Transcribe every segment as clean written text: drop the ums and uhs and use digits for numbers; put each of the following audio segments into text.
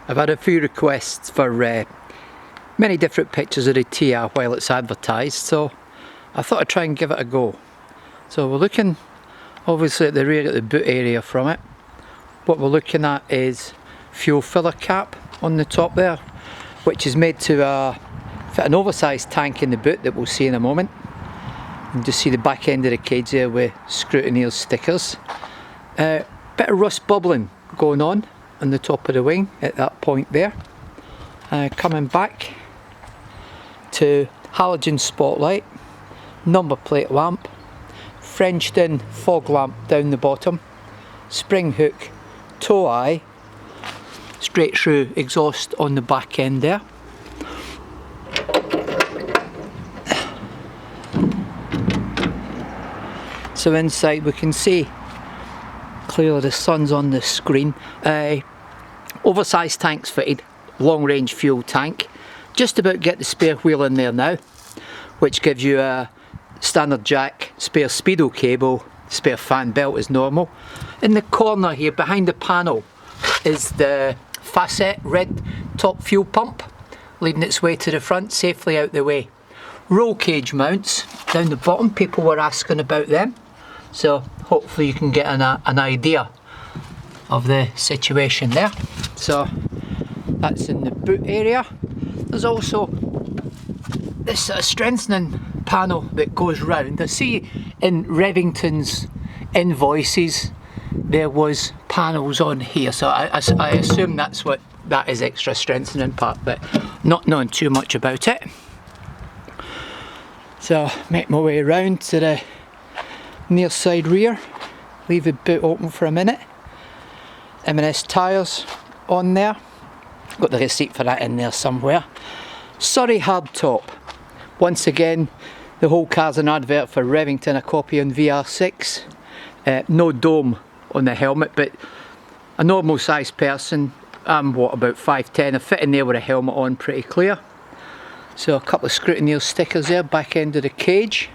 I've had a few requests for many different pictures of the TR while it's advertised, so I thought I'd try and give it a go. So we're looking obviously at the rear at the boot area from it. What we're looking at is fuel filler cap on the top there, which is made to fit an oversized tank in the boot that we'll see in a moment. You can just see the back end of the cage there with scrutineer stickers. Bit of rust bubbling going on the top of the wing at that point there. Coming back to halogen spotlight, number plate lamp, Frenched in fog lamp down the bottom, spring hook, tow eye, straight through exhaust on the back end there. So inside we can see clearly the sun's on the screen. Oversized tanks fitted, long range fuel tank. Just about get the spare wheel in there now, which gives you a standard jack, spare speedo cable, spare fan belt as normal. In the corner here behind the panel is the facet red top fuel pump, leading its way to the front, safely out the way. Roll cage mounts down the bottom, people were asking about them, so hopefully you can get an idea of the situation there. So that's in the boot area. There's also this sort of strengthening panel that goes round. I see in Revington's invoices there was panels on here, so I assume that's what that is, extra strengthening part, but not knowing too much about it. So make my way around to the near side rear, leave the boot open for a minute. M&S tyres on there, got the receipt for that in there somewhere. Surrey hardtop, once again the whole car's an advert for Revington, a copy on VR6. No dome on the helmet, but a normal sized person, I'm what, about 5'10", I fit in there with a helmet on pretty clear. So a couple of scrutineer stickers there, back end of the cage.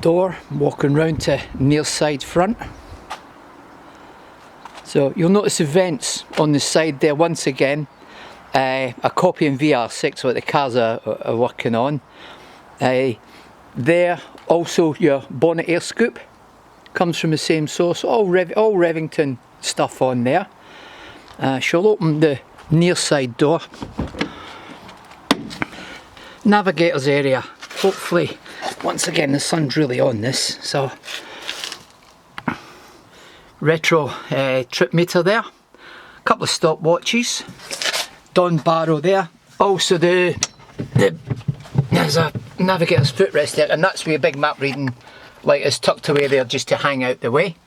Door, walking round to near side front. So you'll notice the vents on the side there once again. A copy in VR6 what the cars are working on. There also your bonnet air scoop comes from the same source, all Revington stuff on there. She'll open the near side door. Navigator's area, hopefully once again the sun's really on this, so retro trip meter there, a couple of stopwatches, Don Barrow there, also there's a navigator's footrest there, and that's where a big map reading light is tucked away there just to hang out the way.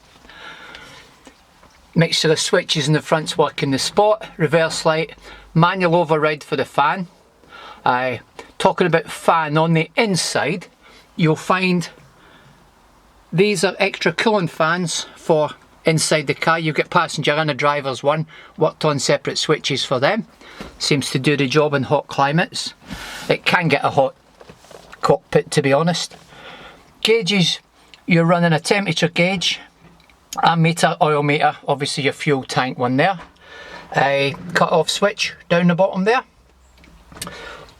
Mixture of switches in the front's working the spot, reverse light, manual override for the fan. Talking about fan, on the inside you'll find these are extra cooling fans for inside the car. You get passenger and a driver's one, worked on separate switches for them. Seems to do the job in hot climates. It can get a hot cockpit, to be honest. Gauges, you're running a temperature gauge, ammeter, oil meter, obviously your fuel tank one there. A cut off switch down the bottom there.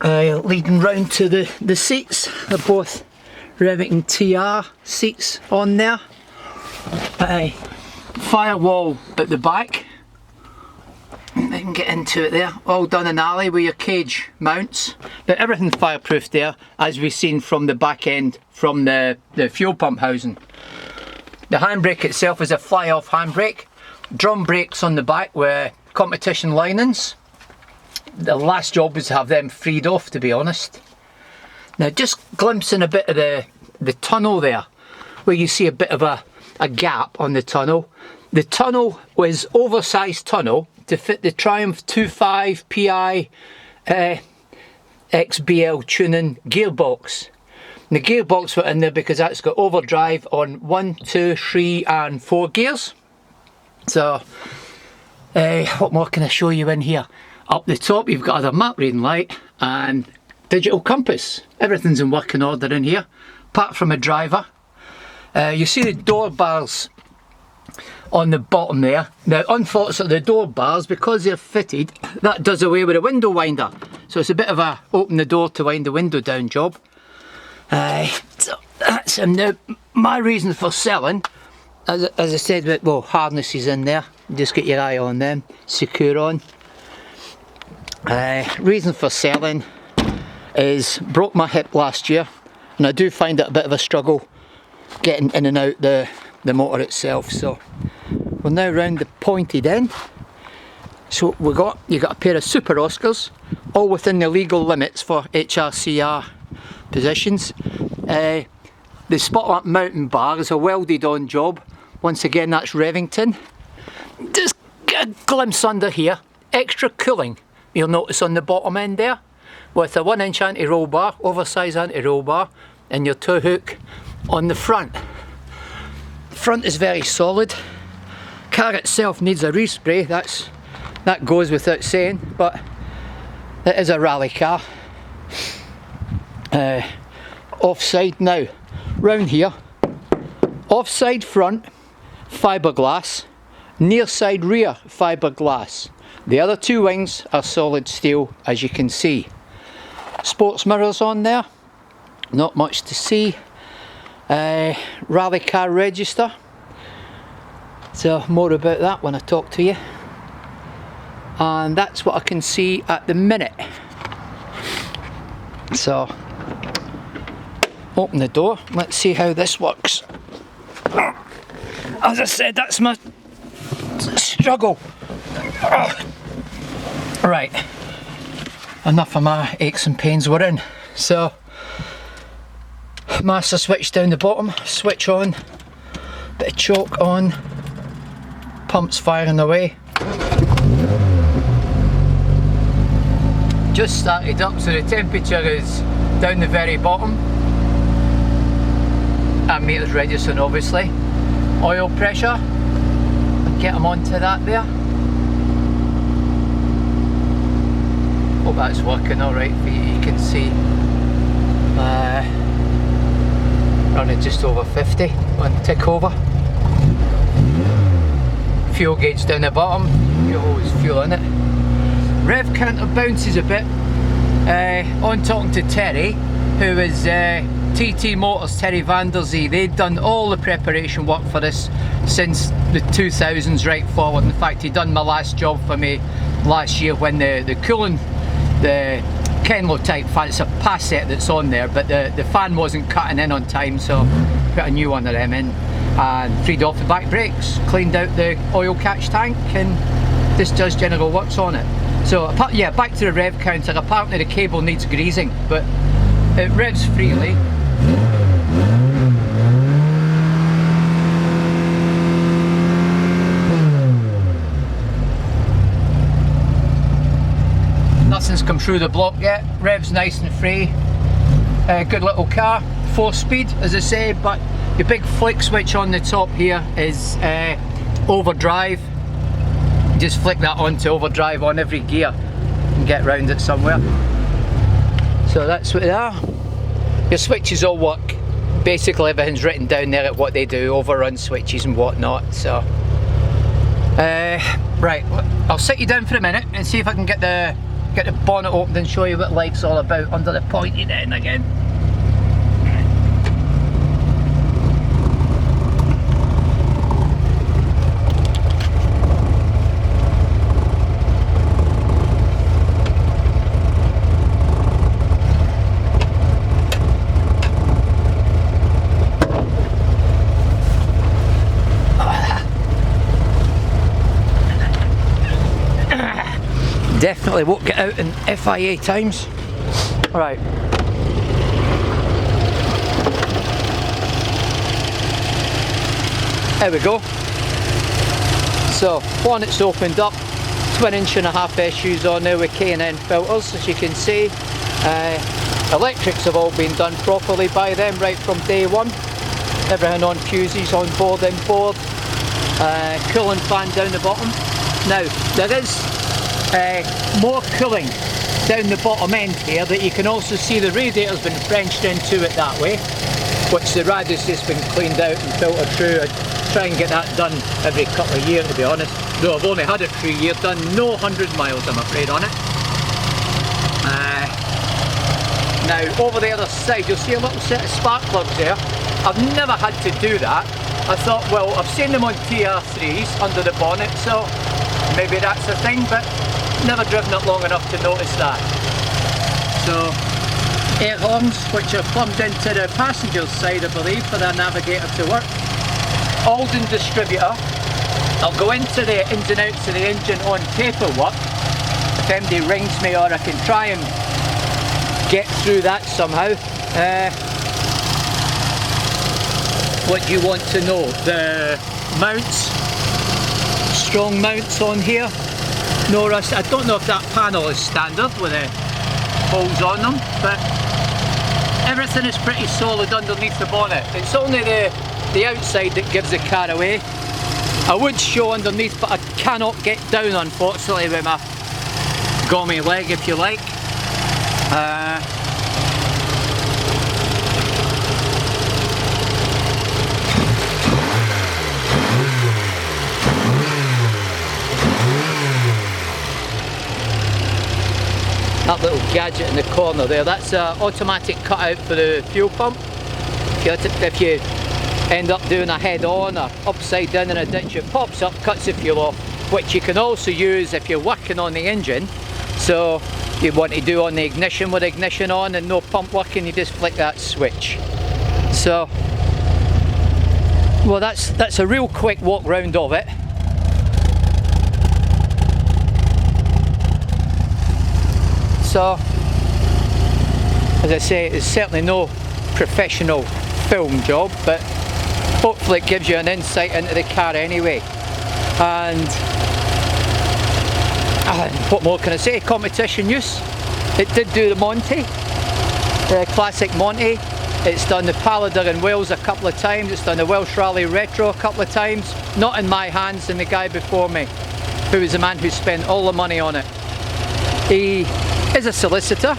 Leading round to the seats, they're both Revington TR seats on there. Firewall at the back, I can get into it there, all done in alley with your cage mounts, but everything's fireproof there, as we've seen from the back end from the fuel pump housing. The handbrake itself is a fly-off handbrake, drum brakes on the back with competition linings. The last job was to have them freed off, to be honest. Now just glimpsing a bit of the tunnel there, where you see a bit of a gap on the tunnel. The tunnel was oversized tunnel to fit the Triumph 2.5 PI XBL tuning gearbox. And the gearbox went in there because that's got overdrive on 1, 2, 3 and 4 gears. So what more can I show you in here? Up the top you've got a map reading light and digital compass. Everything's in working order in here, apart from a driver. You see the door bars on the bottom there. Now unfortunately the door bars, because they're fitted, that does away with a window winder. So it's a bit of a open the door to wind the window down job. So that's him. Now my reason for selling, as I said, well, harnesses in there, just get your eye on them, secure on. Reason for selling is broke my hip last year, and I do find it a bit of a struggle getting in and out the motor itself. So we're now round the pointed end. So you got a pair of Super Oscars, all within the legal limits for HRCR positions. The spotlight mounting bar is a welded on job. Once again, that's Revington. Just get a glimpse under here. Extra cooling, you'll notice on the bottom end there, with a 1-inch anti-roll bar, oversized anti-roll bar, and your tow hook on the front. The front is very solid. Car itself needs a respray, that goes without saying, but it is a rally car. Offside now, round here, offside front, fiberglass, near side rear, fiberglass. The other two wings are solid steel, as you can see. Sports mirrors on there, not much to see. Rally car register, so more about that when I talk to you. And that's what I can see at the minute. So open the door, let's see how this works. As I said, that's my struggle. Right, enough of my aches and pains, we're in. So master switch down the bottom, switch on, bit of choke on, pumps firing away. Just started up, so the temperature is down the very bottom. And meters registering obviously. Oil pressure, get them onto that there. Hope that's working alright for you, you can see. Running just over 50 on tick over. Fuel gauge down the bottom, you always fuel in it. Rev counter bounces a bit. On talking to Terry, who is TT Motors, Terry Vanderzee, they'd done all the preparation work for this since the 2000s right forward. In fact, he done my last job for me last year when the cooling, the Kenlo type fan, it's a Passat that's on there, but the fan wasn't cutting in on time, so put a new one of them in and freed off the back brakes, cleaned out the oil catch tank, and this does general works on it. So yeah, back to the rev counter. Apparently the cable needs greasing, but it revs freely. Nothing's come through the block yet. Revs nice and free. Good little car, 4-speed as I say, but the big flick switch on the top here is overdrive. Just flick that on to overdrive on every gear and get round it somewhere. So that's what they are. Your switches all work. Basically everything's written down there at what they do, overrun switches and whatnot. So right, I'll sit you down for a minute and see if I can get the bonnet opened and show you what life's all about under the pointy end again. Definitely won't get out in FIA times. Right. There we go. So, bonnet's opened up, 1.5-inch SUs on there with K&N filters, as you can see. Electrics have all been done properly by them right from day one. Everything on fuses, on board, inboard. Cooling fan down the bottom. Now, there is more cooling down the bottom end here that you can also see the radiator's been Frenched into it that way, which the radius has been cleaned out and filtered through try and get that done every couple of years, to be honest. Though I've only had it 3 years, done no 100 miles I'm afraid on it. Now over the other side you'll see a little set of spark plugs there. I've never had to do that. I thought, well, I've seen them on TR3s under the bonnet, so maybe that's a thing, but never driven it long enough to notice that. So air horns, which are plumbed into the passenger side, I believe, for the navigator to work. Alden distributor. I'll go into the ins and outs of the engine on paperwork if anybody rings me, or I can try and get through that somehow. What do you want to know? The mounts, strong mounts on here, no rust. I don't know if that panel is standard with the holes on them, but everything is pretty solid underneath the bonnet. It's only the outside that gives the car away. I would show underneath, but I cannot get down, unfortunately, with my gummy leg, if you like. That little gadget in the corner there, that's an automatic cutout for the fuel pump. If you end up doing a head-on or upside down in a ditch, it pops up, cuts the fuel off, which you can also use if you're working on the engine. So you want to do on the ignition with ignition on and no pump working, you just flick that switch. So, well, that's a real quick walk round of it. So, as I say, it's certainly no professional film job, but hopefully it gives you an insight into the car anyway. And what more can I say? Competition use. It did do the Monty, the classic Monty. It's done the Paladar in Wales a couple of times. It's done the Welsh Rally Retro a couple of times. Not in my hands, and the guy before me, who was the man who spent all the money on it. He is a solicitor,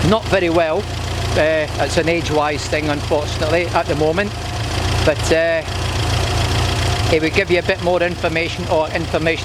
not very well. It's an age-wise thing, unfortunately, at the moment, but he would give you a bit more information, or information